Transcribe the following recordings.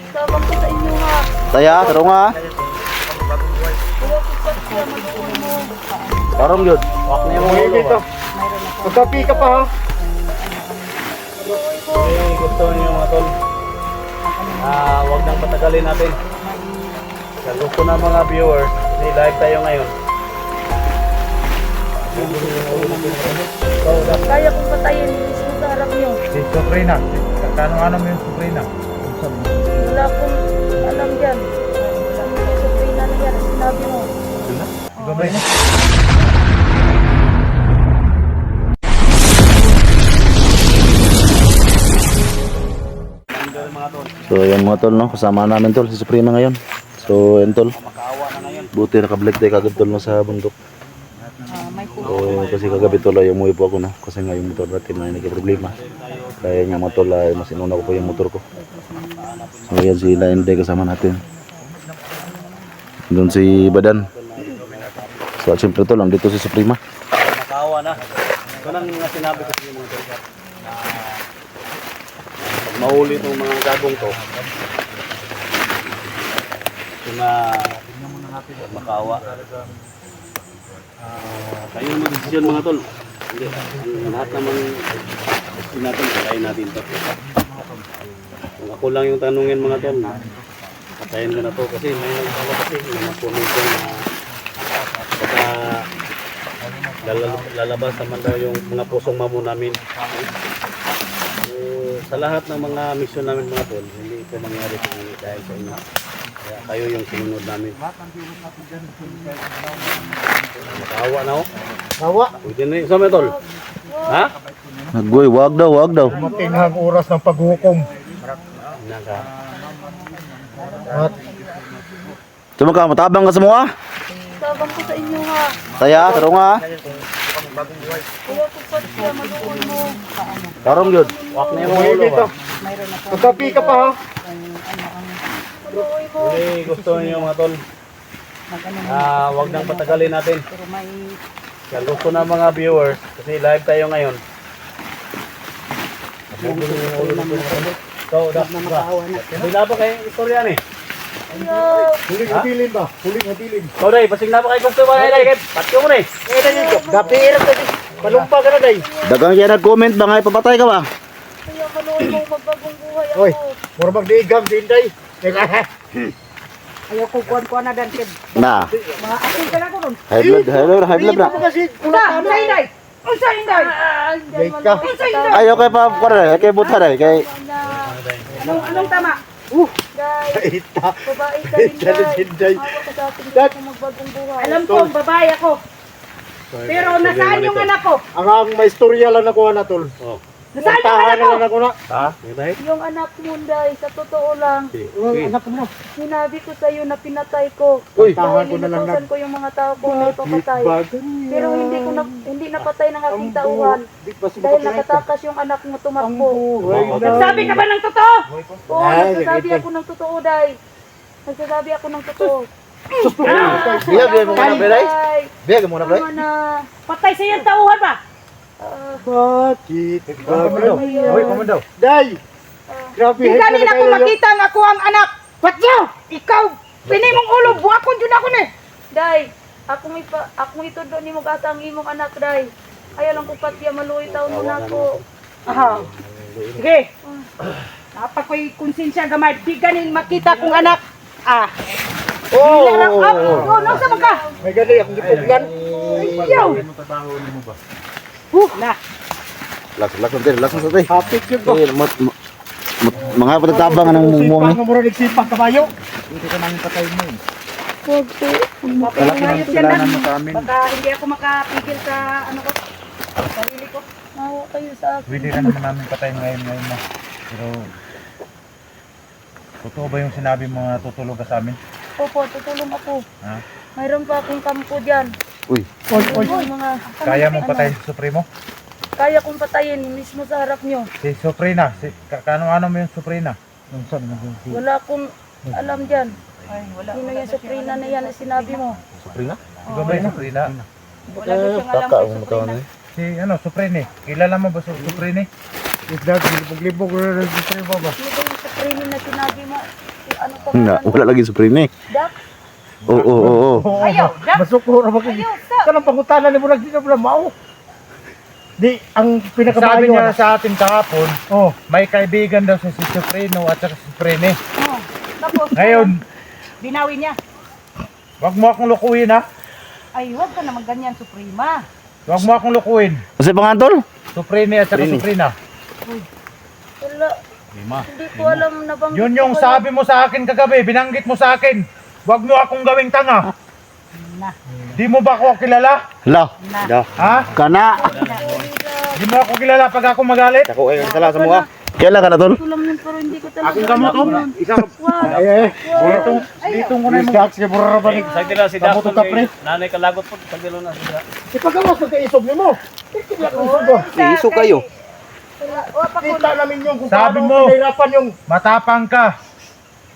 Tabang ko sa inyo ha. Taya, taro nga. Kuya ko pa siya maluon mo. Tarong yun. Wak na yung ulo dito. Magkapi ka pa ha. Okay, gusto niyo mga tol. Huwag nang patagalin natin. Sa gusto ng mga viewers, live tayo ngayon. Kaya kong patayin mismo sa harap nyo. Si Soprina. Kano-ano mo yung Soprina? Wala akong alam dyan. Sa Sabrina na yan, sinabi mo. Gabay na. So yan mga tol, no? Kasama namin tol, si Suprema ngayon. So yan tol, buti nakabalik tayo kagad tol no, sa bundok. So kasi kagabi tol ay umuwi po ako no, kasi nga yung motor natin ay nagka-problema. Kaya nga mga tol ay mas inuna ko po yung motor ko. So yan si Lainde kasama natin. Doon si Badan. So siyempre tol, andito si Suprema. Makawa na. Ito nang sinabi ko sa inyo mga tol. Mahuli itong mga gagong to. Ito na makawa. Kayo naman desisyon mga tol. Hindi, ang lahat naman natin, patayin natin ito. Kung ako lang yung tanungin mga tol, patayin ko na to kasi may nagsawa kasi mga puno ko na baka lalabas naman daw yung mga pusong mamo namin. Sa lahat ng mga mission namin mga tol, hindi ito mangyari dahil sa inyo. Kaya kayo yung sinunod namin. Makawa na ho? Hawa. Pwede na yung sama tol. Ha? Naggoy, wag daw. Matinghang oras ng paghukom. Naka. At Cuma ka, matabang ka semua. Tabang ko sa inyo ha. Taya, taro nga. Kuya ko pa siya maluon mo. Tarong yun. Wak na yung umuwi ulo dito. ba? Magkapi ka pa ha. Maluoy mo. Okay, gusto niyo mga tol. Wag nang patagalin natin. Sa gusto ng mga viewers, kasi live tayo ngayon. So, bila pa kayo istorya ni? Huling habilin ba? Huling habilin. So, day, pasig na pa kayo gusto ba kayo? Patyo mo ni. Gapi irap ka di. Palumpa ka na day. Dagang siya nag-comment ba nga, papatay ka ba? Kuya maluoy mo, magbagong buhay ako. Oy, mura magdiigam din day. Ayaw ko kuhan-kuhan na dan kid. Na, Mga asin ka na ko nun. high blood na. Kasi Usa, unsa inday? Unsa inday? Day ka. Unsa inday? Ayaw kay pa, kay buta rin, kay... Anong tama? Guys, Ita. babae ka din guys. Day. Hawa ka sa akin, gusto ko magbagong buhay. Alam ko, babae ako. Pero nasaan yung anak ko? Ang may istorya lang nakuha na tol. Oh. Nasaan yung Tahan anak ko? lang ako na. Ha? Tay? Yung anak mo, Day, sa totoo lang, Anak mo. sinabi ko sa iyo na pinatay ko. Uy, Dahil tahan ko na lang inutosan ko yung mga tao kong ipapatay. Pero hindi napatay ng aking tauhan. Dahil nakatakas yung anak mo tumakbo. Nagsabi ka ba ng totoo? Oo, nagsasabi ako ng totoo, Day. Nagsasabi ako ng totoo. Biyag mo na, Beray? Day, Biyag mo na, Beray? tama na. Patay sa iyang tauhan ba? Bakit? Uy, komando. Day! Grabe, Di head kanina na ako kayo. makita nga ako ang anak. Patyo! Ikaw! Pinay mong ulo, buwakon dyan ako ni. Day, ako ito doon ni mo gata ang imong anak, Day. Ayaw lang ko patiya maluoy taon mo na ako. Aha. Sige. Dapat ko'y konsensya gamay. Di ganin makita kong anak. Oh! Nasa man ka? May gali akong gipuglan. Ayaw. Na. Lakas natin. Hapit yun ba? Mga pagtabang ng mumuang Sipag mo mura nagsipag kabayo. Huwag po. Ayos yan lang. Baka hindi ako makapigil sa ano ko. Sarili ko. Mawa kayo sa akin. Pwede ka naman namin patayin ngayon na. Pero, totoo ba yung sinabi mo na tutulog ka sa amin? Opo, tutulong ako. Ha? Mayroon pa akong kampo dyan. Oy, Yung mga, Kaya mong patayin si Supremo? kaya kong patayin mismo sa harap nyo. Si Suprina, kano-ano mo yung Suprina? Wala akong alam dyan. Sino yung Suprina na yan na sinabi mo? Suprina? Di ba ba yung Suprina? Wala daw siyang alam kay Suprina. Si Suprini. Kilala mo ba si Suprini? isdag, libog-libog na nagsipag ba? Sino ba yung Suprina na sinabi mo? ano pa Na, wala lagi Supreme eh. Dak? Oo. Ayaw, dak. Masukuro ba kayo? Ayaw, sa. Kanang pangutanan ni mo lang dito pala mao. Di, ang Sabi pinakamayo niya sa atin kahapon, Oh, may kaibigan daw si Supreno at saka si Suprene. Oh, tapos, Ngayon, binawin niya. wag mo akong lukuhin ha. Ay, huwag ka naman ganyan, Suprema. Wag mo akong lukuhin. Kasi pa nga tol? Suprene at saka Suprena. Wala. Hindi ko alam na bang. Yun yung sabi mo sa akin kagabi, binanggit mo sa akin. Wag mo akong gawing tanga. Na, Di mo ba ako kilala? Hala. na. Ha? Kana. Di mo ako kilala pag ako magalit? Ako ay sala sa mukha. Kailan ka na tol? Ko lang yun pero hindi ko talaga. Akong gamot oh. Isa ay. ditong ko na mo. Dax kay burra ba ni? Sagdila si Kamu Dakon to tapre. nanay kalagot po sagdila na sila. Ipagawas mo kay isog nimo. Hindi ka isog ba? Iso kayo. Kita namin yung kung Sabi paano mo. pinahirapan yung Matapang ka.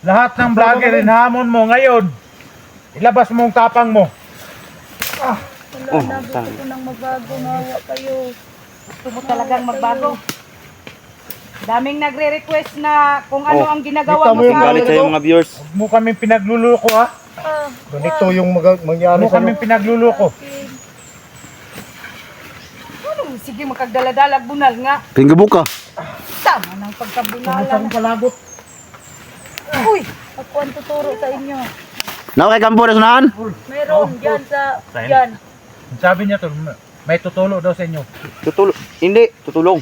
Lahat ng vlogger hinamon mo ngayon. Ilabas mo ang tapang mo. Wala na, gusto ko nang magbago. Mawa kayo. Gusto mo talagang magbago. Daming nagre-request na kung ano ang ginagawa Kita mo mo yung sa Galit sa'yo mga viewers. Huwag mo kaming pinagluluko ha. Ah, ganito yung mangyari Huwag mo sa kaming pinagluluko. ano, sige makagdala-dalag bunal nga. Tingga buka. Tama ng pagkabunalan. Saan palagot? Uy, ako ang tuturo sa inyo. Nawa kay kampo na sunahan? Meron dyan sa, dyan. Sabi niya to, may tutulo daw sa inyo. Tutulong. Hindi, tutulong.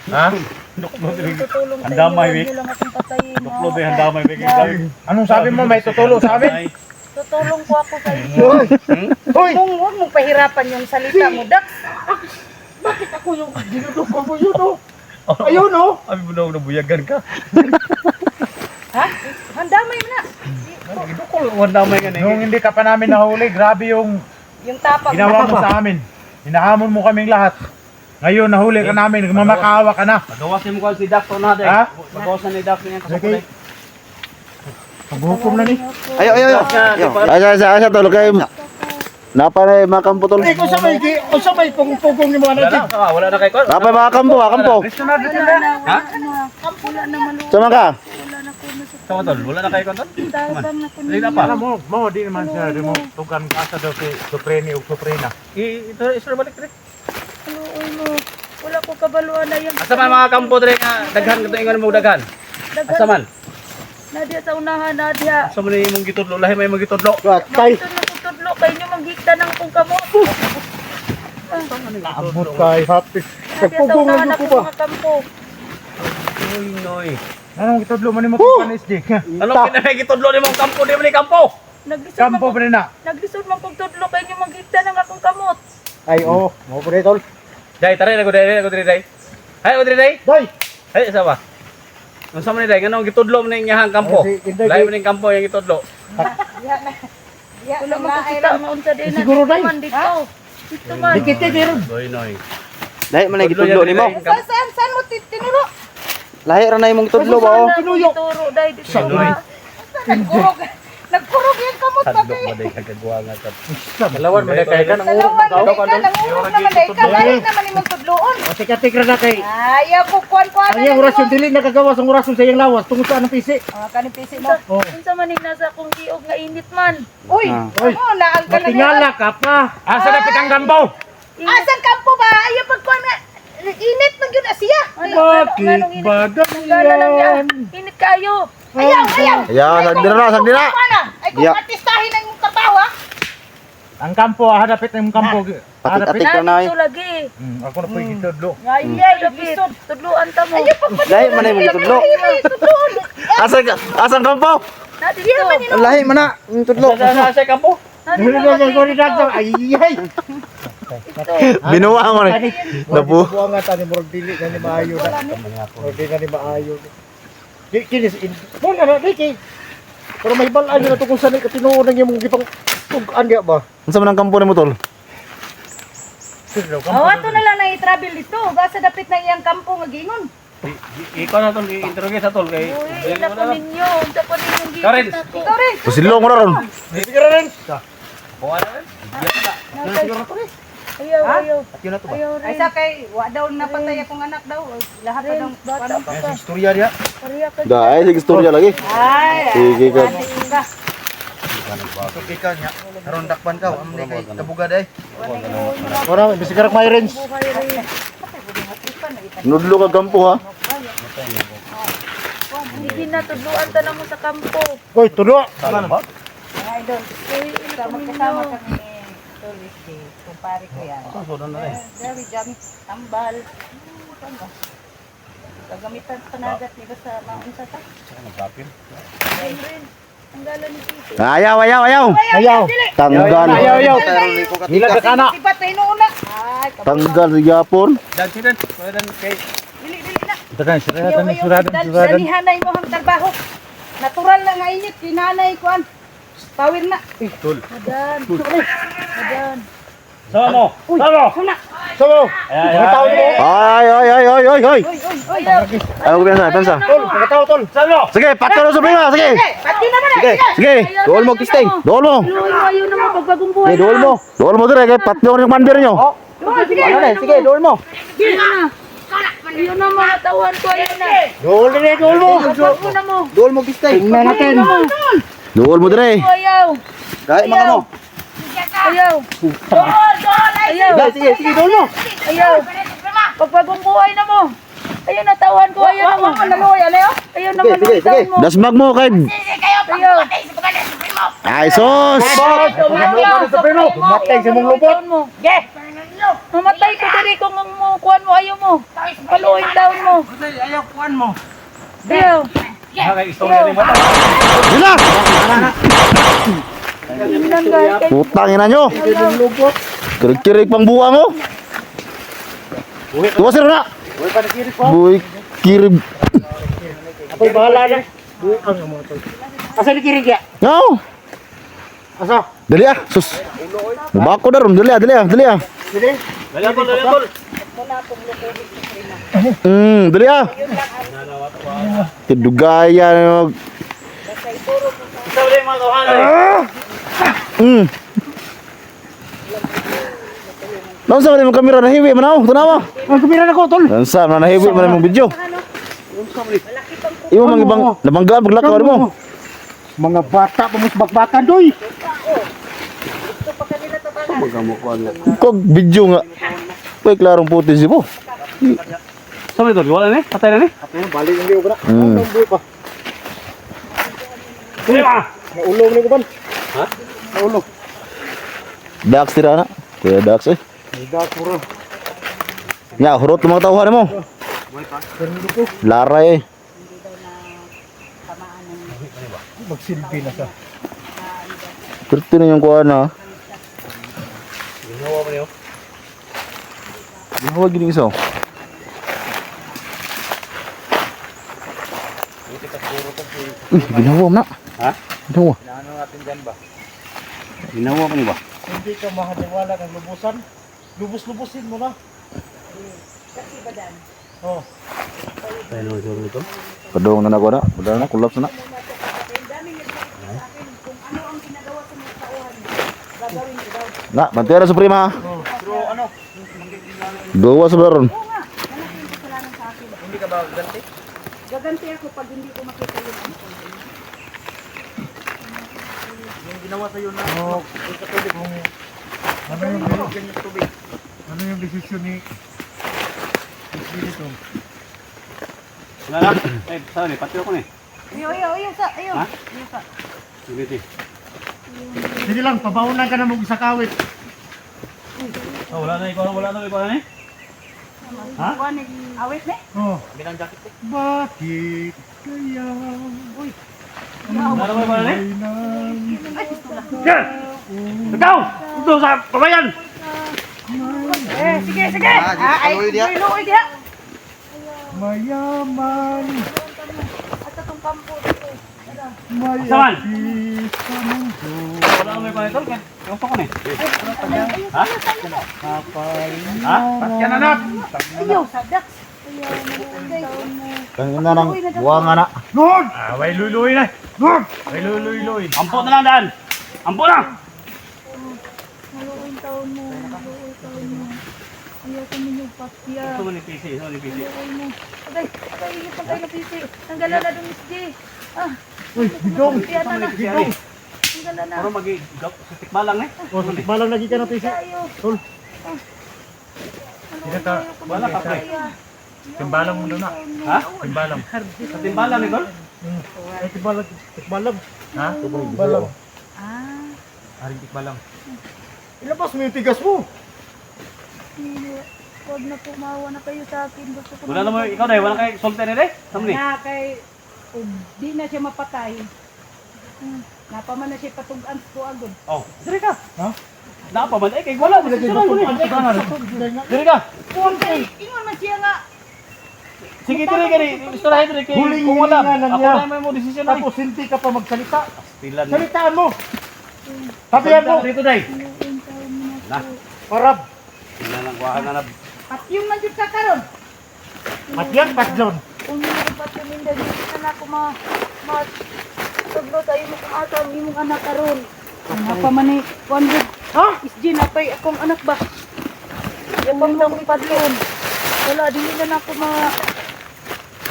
Ha? Tutulong sa inyo. Handamay, Huwag Vic. niyo lang akong patayin. Tuklo ba handamay bigay. Anong sabi mo may tutulo sa amin? Tutulong ko ako sa inyo. Hoy! huwag mong pahirapan yung salita mo, Dax. Bakit ako yung dinudukol mo yun oh? Ayun oh! Abi mo daw nabuyagan ka. Ha? Handamay mo na. Tuklo handamay nga Nung hindi ka pa namin nahuli, grabe yung Yung tapang. ginawa mo sa amin. Hinahamon mo kaming lahat. Ngayon nahuli ka namin, mamakaawa ka na. Pagawasin mo ko si Dakon na day. Ha? Pagawasan ni Dakon yung kasukulay. Paghukom na ni. Ayo. Asa tol kay napa na mga kampo tol. Eh, kung sa may pugong ni mga natin. Wala na kay kon. Napa mga kampo, kampo. Wala na, wala na maluto. Sama ka. Wala na ko na sa Tawa tol, wala na kay kon tol. tabang na ko Dili na ninyo. pa. Alam mo, di naman siya, di mo tugan kasa daw si Supreni o Suprena. Ito isra balik dire. Ano. Wala ko kabaluan na yan. Asa man mga kampo dire nga daghan kadto ingon mo daghan. Asa man? Nadia sa unahan, Nadia. Asa man imong gitudlo lahi may imong gitudlo. Tay, Ito na ko tudlo kayo nyo manggigta ng kung kamot. abot kay happy. Nadia sa Pagpugong unahan na ako ko ba? mga kampo. Uy noy. Anong itudlo mo ni mo tugan SJ? Ano kinamay gitudlo ni mong kampo di man ni kampo? Naglisod man Kampo ko. pa rin na. Naglisod man kong tudlo kayo nyo manggigta ng akong kamot. Ay oh, mo pre tol. Dai tare ko dire dai. Hay o dire dai. Day, Hay sa ba? Unsa man ni dai ngano gitudlo man ning iyahang kampo? Si Inday, Lahi man ning kampo yung gitudlo. Wala man ko kita noon sa din. Siguro, Day. Man dito. Dito man. dikit din. Noy noy. Lahi man ay gitudlo nimo. Saan mo tinuro? Lahi ra na imong tudlo ba oh. Tinuyok. Turo dai dito. Noy. Nagkurog yung kamot ba Sadlok kayo? ba dai kagagwa nga kat. Dalawan man dai kay kan. Dalawan na ka, nangurog naman dahil ka. Lahat naman imong tudloon. O tikatik ra na kay. Ayaw ko kuwan-kuwan Ang iyang orasyon dili nakagawas ang orasyon sa iyang lawas tungod sa anong pisi. Kanipisi mo. Oh. Unsa man ning nasa akong giog nga init man. Uy, Oy, ano na ang matingala ka pa. Asa na pitang gambaw? Asan kampo ba? Ayaw pagkuhan nga. Init man yun siya. Bakit ba Gala lang yan. ganyan? Init kayo. Ayaw. Ayaw, sagdira. Ano? Ay kung Yeah. artistahin ang imong trabaho ha. Ang kampo, hadapit na yung kampo. Hadapit. Atik ra na Nandito lagi. Ako na po yung itudlo. Ngayay lapit. Tudluan ta mo. Lahi man ay imong gitudlo. Asang kampo? Na dito. Lahi man na imong tudlo. Sa kampo. Na Dili dito. na ko rin dagdag. Ay ay. Binuwa mo rin. Nabu. Buang nga tani murag dili na ni maayo na. Murag dili na ni maayo. Di kini mo na diki. Pero may balaan na to kung saan ka tinuod ng imong gipang tugan diya ba? Unsa man ang kampo nimo tol? Oh, ato na lang na i-travel dito. Basta dapit na iyang kampo nga gingon. Ikaw na tol i-interrogate sa tol kay. Uy, ina ko ninyo. Unsa pa ninyong giog Karen. na ko. Ikaw rin. Pusilong mo na ron. Sige ra rin. Kuha na rin. Ayaw, Ha? ayaw. At yun na to ba? Ayaw Ay rin. sa kay wa daw napatay akong anak daw. Lahat Rin, daw bata ano. pa ka. Istorya niya. Pariya ka. Dahil sige istorya lagi. Ay. Sige ka. Ka. Okay ka niya. Karon dakpan ka. Amne kay kabugad ay. Wala, bisigarak may range. Buhay rin. Nudlo ka kampo ha. Hindi na tudluan ta na mo sa kampo. Hoy, tulo. Ay doon. Uy, Kasama kasama kami ni Tulis si kumpare ko yan. Very jam tambal. Gagamitan panagat ni basta maun sa ta. rin. Ang gala ni Tito. Ayaw, ayaw, ayaw. Ayaw. Tanggal. Hila ka kana. Si Batay noona. Ay, Tanggal sa Japon. Dan sidan. Dan kay dili na. Tagan, Ayaw ayaw. Danihanay mo ang trabaho. Natural lang nga init kinanay kuan. Pawir na. Adan. Adan. sama mo. Sama mo. Suna. Sabaw. Pagkatao ni mo. Ay, ay, ay, ay, ay, ay. Ayaw. Ayaw ko pinasa, pinasa. Tol, pagkatao tol. Sama mo. Sige, patro sa prima, sige. Pati naman Sige, sige. Dool mo, Kistay. Dool mo. Luoy mo, ayaw naman pagbagong buhay Sige, dool mo. Dool mo dire, kay patlo yung mandir nyo. Ano na, sige, dool mo. Ayaw na mga tawan ko, ayaw na. Dol ni dol mo. Pagbag mo na mo. Dool mo, Kistay. Tingnan natin. Dool mo dire. Ayaw. Dahil mga mo. Ayaw. Ayaw. Sige, sige, dool mo. Ayaw. Pagbagong buhay na mo. Ayaw na tawan ko, ayaw na mo. Ayaw na Sige, sige, manuwi tawan mo. Dasmag mo kay. Ayaw. Ay, sos. Matay sa mong lupot. Mamatay ko diri kung ang mo kuan mo ayaw mo. Paluin taon mo. Ayaw kuan mo. Ayaw. Kay istorya ni mo. Sila. Inang guys. Putang ina nyo. Kirik-kirik pang buwa mo. Tuwa sir na. Buy kirib. Ako'y bahala na. Buang ang mga tol. Asa ni kirig ya? No. Asa? Dali ah, sus. Mabako na ron, dali ah, dali ah, dali ah. Sige. Dali tol, dali tol. Dali ah. Tidugaya nyo. Isa ulit mga kawan. Nasa ba yung kamera na hiwi manaw? Tanawa. Ang kamera na ko tol. Nasa na hiwi man yung video. Imo mang ibang nabanggaan paglakaw mo. Mga bata pamusbak-bakan doy. Kog video nga. Pay klarong puti si po. Sama tol, wala ni? Patay na ni? Balik ang liyo na. Hmm. Ang buhay pa. Dili ba? Naulong ni ko ban. Ha? Naulong. Dax tira na. Kuya Dax eh. Higa puro. Nya hurot mga tawhan mo. Laray eh. Magsilbi na sa. Perti na yung kuha na. Ginawa mo niyo. Ginawa gini isa. Ginawa na. Ha? Ginawa. Ginawa mo ni ba? Hindi ka mahaniwala ng lubusan. Lubos-lubusin mo na. Oh. Tayo na ito. Kadong na nako na. Padala na kulaps na. Na, bantera suprema. Pero ano? Gawa sa baron. Hindi ka ba ganti? Gaganti ako pag hindi ko makita yung Yung ginawa sa'yo na Oh, katulad kung ano yung desisyon ni dito. Wala na? Eh, saan ni? Pati ako ni. Ayaw sa, ayaw. Ha? Ayaw sa. Hindi. Sige lang, pabaunan ka na mong isa kawit. Oh, wala na ikaw, wala na ikaw na ni? Ha? Kuan awit ni. Oh, Bilang jacket ko. bakit kaya Wala na ba ni? Yan! Ikaw! Ito sa pabayan! Sige. Ay, luoy diha. Mayaman, At itong kampo dito. Asaman? mayakit sa mundo, Wala na may panitol. Yung pa ko ni. Ha? Ha? Pasyan na nat! Ayaw sa dak. Kangina nang buwa nga na. Lord! Way luy-luy na! Lord! Way luy-luy! Ampo na lang daan! Ampo na! Maluin taon mo. Maluin taon mo. Ayoko ninyo patya. Ito mo ni PC, ito mo ni PC. Ayoko mo. Agay, init pa tayo ng pisi. Tanggalan na dong Miss J. Ah, Uy, Gidong. yan na na. Gidong. Tanggalan na. Puro sa tikbalang eh. O, malang lagi ka na pisi. Tayo. Tol. Hindi ka. Wala ka, pre. Timbalang mo na. Ha? Timbalang. Sa timbalang ni Gol? Ay, tikbalag. Tikbalag. Ha? Tikbalag. Ah, Aring tikbalang. Ilabas mo yung tigas mo. hindi. Huwag na pumawa na kayo sa akin. Gusto ko Wala na mo, ikaw dahil, wala kay sultan ni Day? Saan ni? Na kay di na siya mapatay. Napaman na siya patugan ko agad. Oh, diri ka. Ha? Napa man, kay wala. Diri ka. Kuwan kay ingon man siya nga Sige, diri ka ni. Gusto na diri kay. Huling Kung wala, hininga na ako niya. na mo desisyon na. Tapos hindi ka pa magsalita. Pilan. Salitaan mo. Sabihan mo. Dito Day. Ilang taon mo na Na. po. Parab. Pilan ang kuha na. at yung man jud ka karon. At yan, Pasjon. Kung hindi pa tuminda, hindi na ako taglo tayo mo kung asa ang imong anak karon. Napaman ni kuwan jud. Ha? Isji na pay akong anak ba. Yapang nang padlon. Wala, dili na ako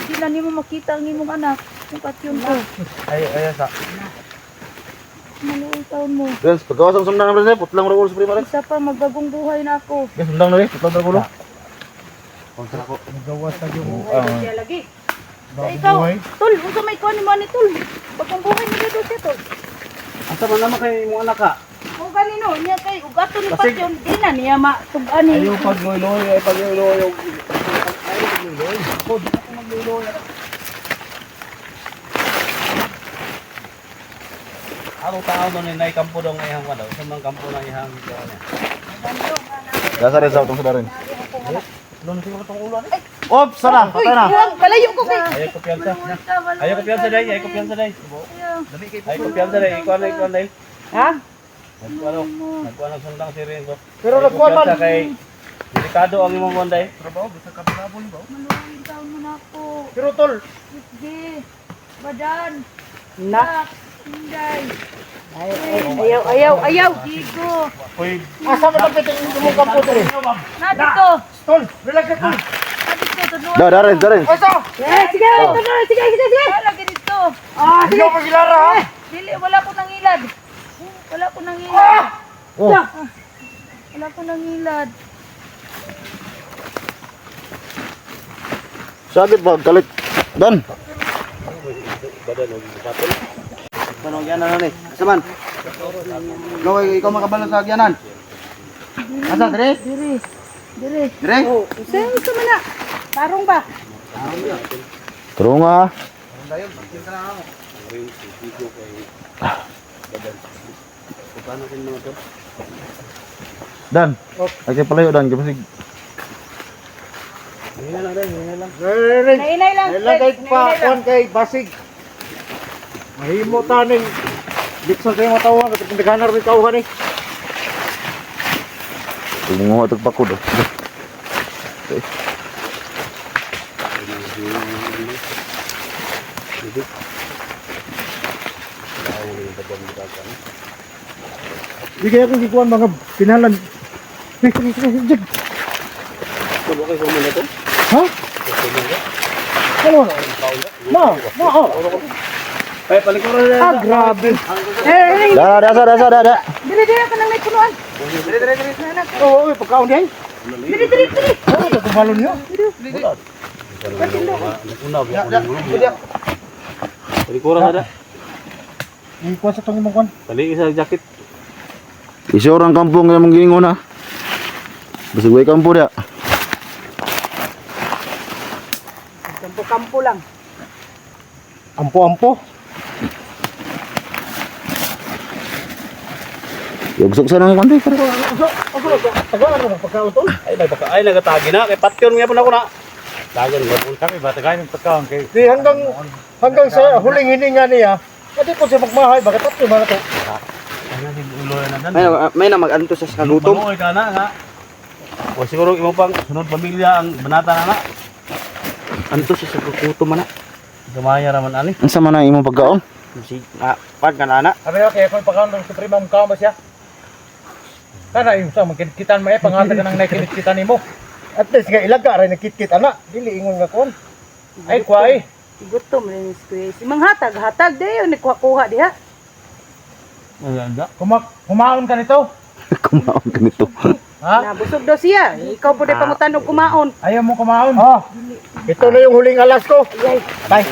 di na nimo makita ang imong anak. Yung patyon ko. Ay, sa. Maluoy taon mo. Guys, pagkawas ang sundang na rin, putlang rin ulo sa prima rin. Isa pa, magbagong buhay na ako. Guys, sundang na rin, putlang rin ulo. Magawa sa iyo. Ay siya lagi. Sa ikaw, tol, unsa may kuan ni Manny tol? Bagong buhay na dito siya tol. Asa man naman kay imong anak ka? Kung kanino niya kay ugato ni Pasyon di na niya matug-ani. Ayaw pagluloy, ay pagluloy. Ako tao doon ni kampo daw ng ihang wala. Sa mga kampo ng ihang niya. Gasa rin sa utong suda rin. Ops, sana. Patay na. Huwag kalayo ko kay. Ayaw ko piyansa. Maluoy Ayaw ko piyansa day, ayaw ko piyansa day. Ayaw. Ayaw ko piyansa day, ikaw na day. Ha? Nagkuha ng sundang si Ringo. Pero nagkuhan man. Kay delikado ang imong wanday. Maluoy taon mo na ako. Pero tol, Sige. Badan. Na. Hinday. Ayaw. Digo. asa mo napitin yung kampo dito? Na dito. Tol, relax ka tol. Na dito. Tudlo. Da rin, da rin. Asa? Sige. Lagi dito. Hindi ako magilara ha? Dili, wala ko nang ilad. Wala ko nang ilad. Oh, Wala ko nang ilad. sakit ba? Kalit. Dan. Ano yan na ni? Asaman? Ikaw, ikaw makabalo sa agyanan. Asa, dire? Diri. Diri. Dire? Sa mana? Tarong ba? Turo nga. Dan. Ay palayo dan kasi Nainay lang. Nilagay pa kuan kay Basig. Mahimo taning Dixon kayo matawag at pinaghanar may kauhan eh. tumungo at pagpakod. Di kaya kung gikuan mga pinalan. Sige. Ha? Ano? Ay, palikuran na. Grabe. Da. Dili ka nang naipunuan. Oo, pagkaon di ay. Dili. Oo, kumalon niyo. Palikuran na. Ikuan sa tong imong kuan. Balik sa jacket. Isa orang kampung yang menggingon na. Basta gue kampo dia. Kampo lang. Ampo-ampo. Ya busuk sana ng konti. Tagaan mo pagkaon tol. Ay, may baka ay nagatagi na kay patyon nga po na ko na. Dagan nga po kami batagay ng pagkaon kay. Di hanggang sa huling hininga niya. Adi po siya magmahay, bakit tatlo man to? Ano si ulo na nan. May na mag-anto sa kagutom. Mamuoy ka na nga. O siguro imo pang sunod pamilya ang banata na na. Anto sa kagutom man na. Gamaya raman ani. Ang sama na imong pagkaon. Si pag kanana. Abi okay, kung pagkaon ng suprema mo kaon ba siya? Kana yung sa magkikitan mo pangatag ka ng nakikita nimo. At least nga ilaga rin nakit-kit ana. Dili ingon nga kon. Ay kuway. Gutom rin si Kuya. Si hatag dayon ni kuha diha. Kumaon ka nito. Kumaon ka nito. Ha? Nabusog daw siya. Ikaw po din pangutanog kumaon. Ayaw mo kumaon. Ito na yung huling alas ko. Bye.